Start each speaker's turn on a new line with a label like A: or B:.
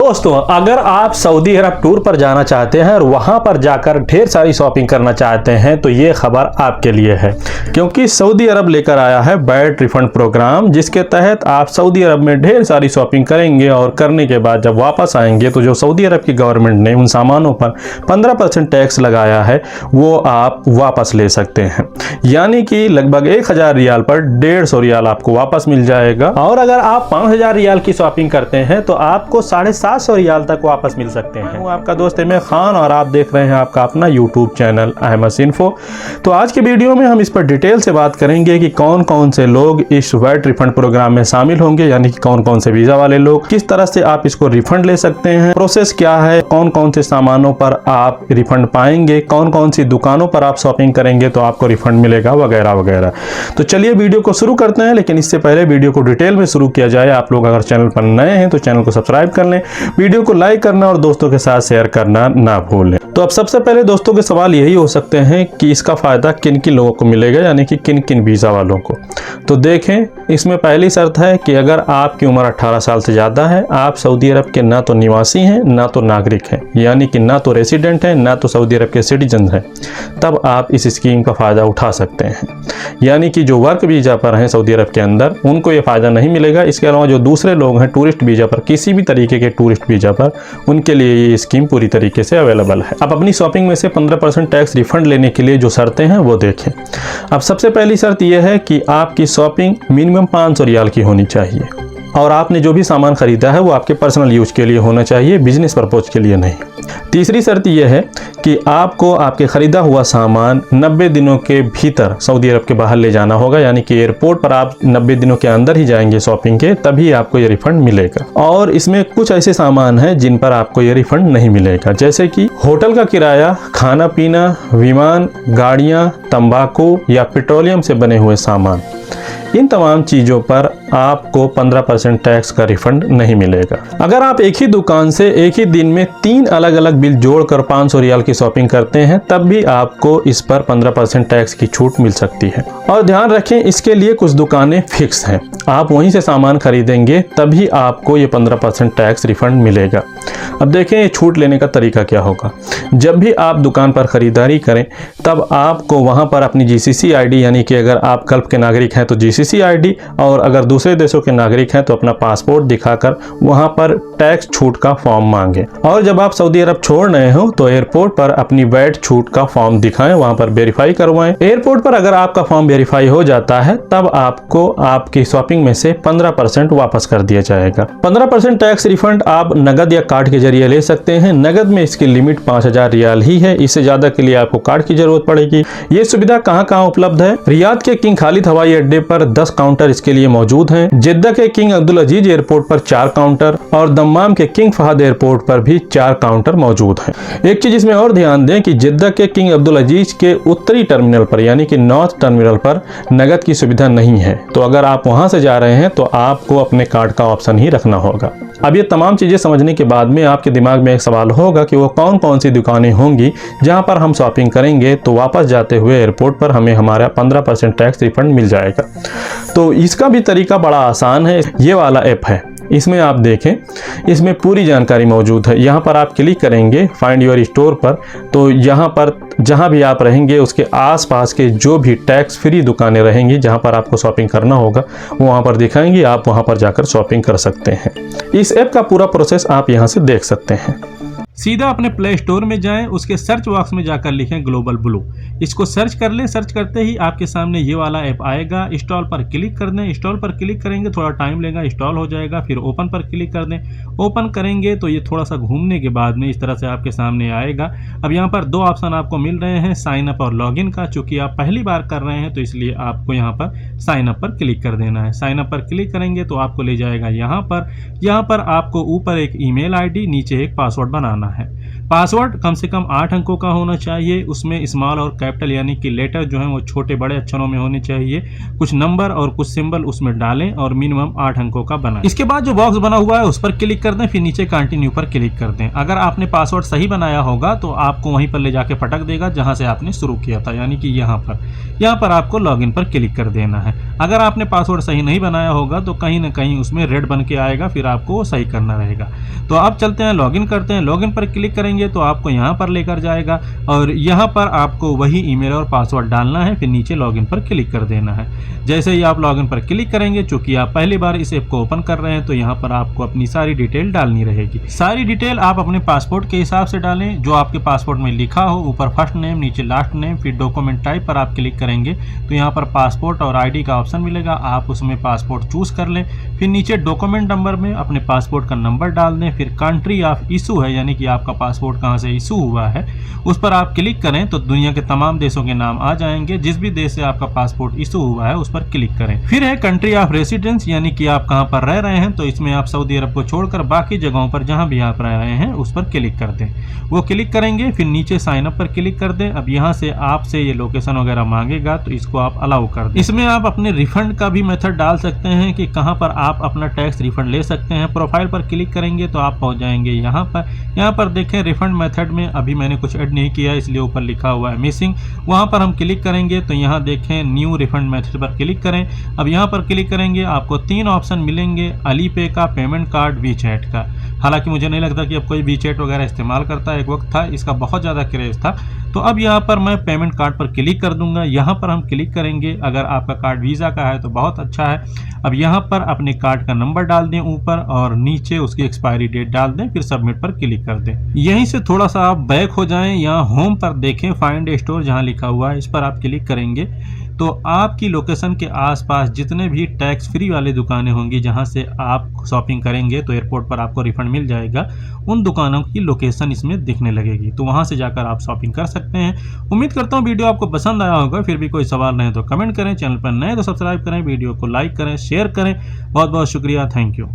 A: दोस्तों, अगर आप सऊदी अरब टूर पर जाना चाहते हैं और वहां पर जाकर ढेर सारी शॉपिंग करना चाहते हैं तो ये खबर आपके लिए है, क्योंकि सऊदी अरब लेकर आया है वैट रिफंड प्रोग्राम, जिसके तहत आप सऊदी अरब में ढेर सारी शॉपिंग करेंगे और करने के बाद जब वापस आएंगे तो जो सऊदी अरब की गवर्नमेंट ने उन सामानों पर 15% टैक्स लगाया है वो आप वापस ले सकते हैं। यानी कि लगभग 1000 रियाल पर 150 रियाल आपको वापस मिल जाएगा। और अगर आप 5000 रियाल की शॉपिंग करते हैं तो आपको 750 रियाल तक वापस मिल सकते हैं। मैं आपका दोस्त अहमद खान और आप देख रहे हैं आपका अपना यूट्यूब चैनल अहमद इन्फो। तो आज की वीडियो में हम इस पर डिटेल से बात करेंगे कि कौन कौन से लोग इस वैट रिफंड प्रोग्राम में शामिल होंगे, यानी कि कौन कौन से वीजा वाले लोग, किस तरह से आप इसको रिफंड ले सकते हैं, प्रोसेस क्या है, कौन कौन से सामानों पर आप रिफंड पाएंगे, कौन कौन सी दुकानों पर आप शॉपिंग करेंगे तो आपको रिफंड मिलेगा, वगैरह वगैरह। तो चलिए वीडियो को शुरू करते हैं, लेकिन इससे पहले वीडियो को डिटेल में शुरू किया जाए, आप लोग अगर चैनल पर नए हैं तो चैनल को सब्सक्राइब कर लें, वीडियो को लाइक करना और दोस्तों के साथ शेयर करना ना भूलें। तो अब सबसे पहले दोस्तों के सवाल यही हो सकते हैं कि इसका फायदा किन किन लोगों को मिलेगा, यानी कि किन किन वीजा वालों को। तो देखें, इसमें पहली शर्त है कि अगर आपकी उम्र 18 साल से ज़्यादा है, आप सऊदी अरब के ना तो निवासी हैं ना तो नागरिक हैं, यानी कि ना तो रेसिडेंट हैं ना तो सऊदी अरब के सिटीजन हैं, तब आप इस स्कीम का फ़ायदा उठा सकते हैं। यानी कि जो वर्क वीज़ा पर हैं सऊदी अरब के अंदर उनको ये फ़ायदा नहीं मिलेगा। इसके अलावा जो दूसरे लोग हैं टूरिस्ट वीज़ा पर, किसी भी तरीके के टूरिस्ट वीज़ा पर, उनके लिए ये स्कीम पूरी तरीके से अवेलेबल है। अब अपनी शॉपिंग में से 15% टैक्स रिफंड लेने के लिए जो शर्तें हैं वो देखें। अब सबसे पहली शर्त यह है कि आपकी शॉपिंग मिनिमम 500 रियाल की होनी चाहिए और आपने जो भी सामान खरीदा है वो आपके पर्सनल यूज के लिए होना चाहिए, बिजनेस पर्पज के लिए नहीं। तीसरी शर्त यह है कि आपको आपके ख़रीदा हुआ सामान 90 दिनों के भीतर सऊदी अरब के बाहर ले जाना होगा, यानी कि एयरपोर्ट पर आप 90 दिनों के अंदर ही जाएंगे शॉपिंग के, तभी आपको ये रिफ़ंड मिलेगा। और इसमें कुछ ऐसे सामान हैं जिन पर आपको ये रिफ़ंड नहीं मिलेगा, जैसे कि होटल का किराया, खाना पीना, विमान, गाड़ियाँ, तंबाकू या पेट्रोलियम से बने हुए सामान। इन तमाम चीज़ों पर आपको 15% टैक्स का रिफंड नहीं मिलेगा। अगर आप एक ही दुकान से एक ही दिन में 3 अलग अलग बिल जोड़कर 500 रियाल की शॉपिंग करते हैं तब भी आपको इस पर 15% टैक्स की छूट मिल सकती है। और ध्यान रखें, इसके लिए कुछ दुकानें फिक्स हैं, आप वहीं से सामान खरीदेंगे तभी आपको ये 15% टैक्स रिफंड मिलेगा। अब देखें ये छूट लेने का तरीका क्या होगा। जब भी आप दुकान पर ख़रीदारी करें तब आपको वहाँ पर अपनी GCC ID, यानी कि अगर आप गल्फ के नागरिक हैं तो GCC ID, और अगर दूसरे देशों के नागरिक हैं तो अपना पासपोर्ट दिखाकर वहाँ पर टैक्स छूट का फॉर्म मांगें। और जब आप सऊदी अरब छोड़ रहे हो तो एयरपोर्ट पर अपनी वैट छूट का फॉर्म दिखाएं, वहाँ पर वेरीफाई करवाएं। एयरपोर्ट पर अगर आपका फॉर्म वेरीफाई हो जाता है तब आपको आपकी शॉपिंग में से 15% वापस कर दिया जाएगा। 15% टैक्स रिफंड आप नगद या कार्ड के जरिए ले सकते हैं। नगद में इसकी लिमिट 5000 रियाल ही है, इससे ज्यादा के लिए आपको कार्ड की जरूरत पड़ेगी। ये सुविधा कहाँ कहाँ उपलब्ध है? रियाद के किंग खालिद हवाई अड्डे पर 10 काउंटर इसके लिए मौजूद हैं। जिद्दा के किंग अब्दुल अजीज एयरपोर्ट पर 4 काउंटर और दम्माम के किंग फहद एयरपोर्ट पर भी 4 काउंटर मौजूद हैं। एक चीज इसमें और ध्यान दें कि जिद्दा के किंग अब्दुल अजीज के उत्तरी टर्मिनल पर, यानी कि नॉर्थ टर्मिनल पर नगद की सुविधा नहीं है, तो अगर आप वहां से जा रहे हैं तो आपको अपने कार्ड का ऑप्शन ही रखना होगा। अब ये तमाम चीजें समझने के बाद में आपके दिमाग में एक सवाल होगा कि वो कौन कौन सी दुकानें होंगी जहां पर हम शॉपिंग करेंगे तो वापस जाते हुए एयरपोर्ट पर हमें हमारा 15% टैक्स रिफंड मिल जाएगा। तो इसका भी तरीका बड़ा आसान है। ये वाला ऐप है, इसमें आप देखें, इसमें पूरी जानकारी मौजूद है। यहाँ पर आप क्लिक करेंगे फाइंड योर स्टोर पर, तो यहाँ पर जहाँ भी आप रहेंगे उसके आसपास के जो भी टैक्स फ्री दुकानें रहेंगी जहाँ पर आपको शॉपिंग करना होगा वो वहाँ पर दिखाएंगी, आप वहाँ पर जाकर शॉपिंग कर सकते हैं। इस ऐप का पूरा प्रोसेस आप यहाँ से देख सकते हैं। सीधा अपने प्ले स्टोर में जाएं, उसके सर्च बॉक्स में जाकर लिखें ग्लोबल ब्लू, इसको सर्च कर लें। सर्च करते ही आपके सामने ये वाला ऐप आएगा। इंस्टॉल पर क्लिक कर दें। इंस्टॉल पर क्लिक करेंगे, थोड़ा टाइम लेगा, इंस्टॉल हो जाएगा। फिर ओपन पर क्लिक कर दें। ओपन करेंगे तो ये थोड़ा सा घूमने के बाद में इस तरह से आपके सामने आएगा। अब यहाँ पर 2 ऑप्शन आपको मिल रहे हैं, साइन अप और लॉगिन का। चूंकि आप पहली बार कर रहे हैं तो इसलिए आपको यहाँ पर साइन अप पर क्लिक कर देना है। साइन अप पर क्लिक करेंगे तो आपको ले जाएगा यहाँ पर आपको ऊपर एक ईमेल ID, नीचे एक पासवर्ड बनाना है। पासवर्ड कम से कम 8 अंकों का होना चाहिए, उसमें स्मॉल और कैपिटल यानी कि लेटर जो है वो छोटे बड़े अक्षरों में होने चाहिए, कुछ नंबर और कुछ सिंबल उसमें डालें और मिनिमम 8 अंकों का बनाएं। इसके बाद जो बॉक्स बना हुआ है उस पर क्लिक कर दें, फिर नीचे कंटिन्यू पर क्लिक कर दें। अगर आपने पासवर्ड सही बनाया होगा तो आपको वहीं पर ले जाके पटक देगा जहां से आपने शुरू किया था, यानी कि यहाँ पर आपको लॉगिन पर क्लिक कर देना है। अगर आपने पासवर्ड सही नहीं बनाया होगा तो कहीं ना कहीं उसमें रेड बन के आएगा, फिर आपको वो सही करना रहेगा। तो अब चलते हैं लॉगिन करते हैं। लॉगिन पर क्लिक करेंगे तो आपको यहाँ पर लेकर जाएगा और यहाँ पर आपको वही ईमेल और पासवर्ड डालना है, फिर नीचे लॉगिन पर क्लिक कर देना है। जैसे ही आप लॉगिन पर क्लिक करेंगे, चूंकि आप पहली बार इस ऐप को ओपन कर रहे हैं तो यहाँ पर आपको अपनी सारी डिटेल डालनी रहेगी। सारी डिटेल आप अपने पासपोर्ट के हिसाब से डालें, जो आपके पासपोर्ट में लिखा हो, ऊपर फर्स्ट नेम नीचे लास्ट नेम, फिर डॉक्यूमेंट टाइप पर आप क्लिक करेंगे तो यहाँ पर पासपोर्ट और आईडी का ऑप्शन मिलेगा, आप उसमें पासपोर्ट चूज कर लें। फिर नीचे डॉक्यूमेंट नंबर में अपने पासपोर्ट का नंबर डाल दें, फिर कंट्री ऑफ इशू है यानी कि आपका पासपोर्ट कहाँ से इशू हुआ है उस पर आप क्लिक करें तो दुनिया के तमाम देशों के नाम आ जाएंगे। जिस भी देश से आपका पासपोर्ट इशू हुआ है उस पर क्लिक करें। फिर है कंट्री ऑफ रेसिडेंस यानी कि आप कहां पर रह रहे हैं, तो इसमें आप सऊदी अरब को छोड़कर बाकी जगहों पर जहां भी आप रह रहे हैं उस पर क्लिक कर दें। वो क्लिक करेंगे, फिर नीचे साइन अप पर क्लिक कर दें। अब यहां से आपसे ये लोकेशन वगैरह मांगेगा तो इसको आप अलाउ कर दें। इसमें आप अपने रिफंड का भी मेथड डाल सकते हैं कि कहां पर आप अपना टैक्स रिफंड ले सकते हैं। प्रोफाइल पर क्लिक करेंगे तो आप पहुंच जाएंगे यहाँ पर देखें रिफंड मेथड में अभी मैंने कुछ ऐड नहीं किया इसलिए ऊपर लिखा हुआ है मिसिंग, वहां पर हम क्लिक करेंगे तो यहाँ देखें न्यू रिफंड मेथड पर क्लिक करें। अब यहाँ पर क्लिक करेंगे आपको 3 ऑप्शन मिलेंगे, अलीपे का, पेमेंट कार्ड, वीचैट का। हालांकि मुझे नहीं लगता कि अब कोई वीचैट वगैरह इस्तेमाल करता है, एक वक्त था इसका बहुत ज़्यादा क्रेज था। तो अब यहाँ पर मैं पेमेंट कार्ड पर क्लिक कर दूंगा। यहाँ पर हम क्लिक करेंगे, अगर आपका कार्ड वीज़ा का है तो बहुत अच्छा है। अब यहाँ पर अपने कार्ड का नंबर डाल दें ऊपर और नीचे उसकी एक्सपायरी डेट डाल दें, फिर सबमिट पर क्लिक कर दें। यहीं से थोड़ा सा आप बैक हो जाएं, यहाँ होम पर देखें फाइंड स्टोर जहाँ लिखा हुआ है इस पर आप क्लिक करेंगे तो आपकी लोकेशन के आसपास जितने भी टैक्स फ्री वाले दुकानें होंगी जहां से आप शॉपिंग करेंगे तो एयरपोर्ट पर आपको रिफंड मिल जाएगा, उन दुकानों की लोकेशन इसमें दिखने लगेगी, तो वहां से जाकर आप शॉपिंग कर सकते हैं। उम्मीद करता हूं वीडियो आपको पसंद आया होगा। फिर भी कोई सवाल रहे तो कमेंट करें, चैनल पर नए तो सब्सक्राइब करें, वीडियो को लाइक करें, शेयर करें। बहुत बहुत शुक्रिया, थैंक यू।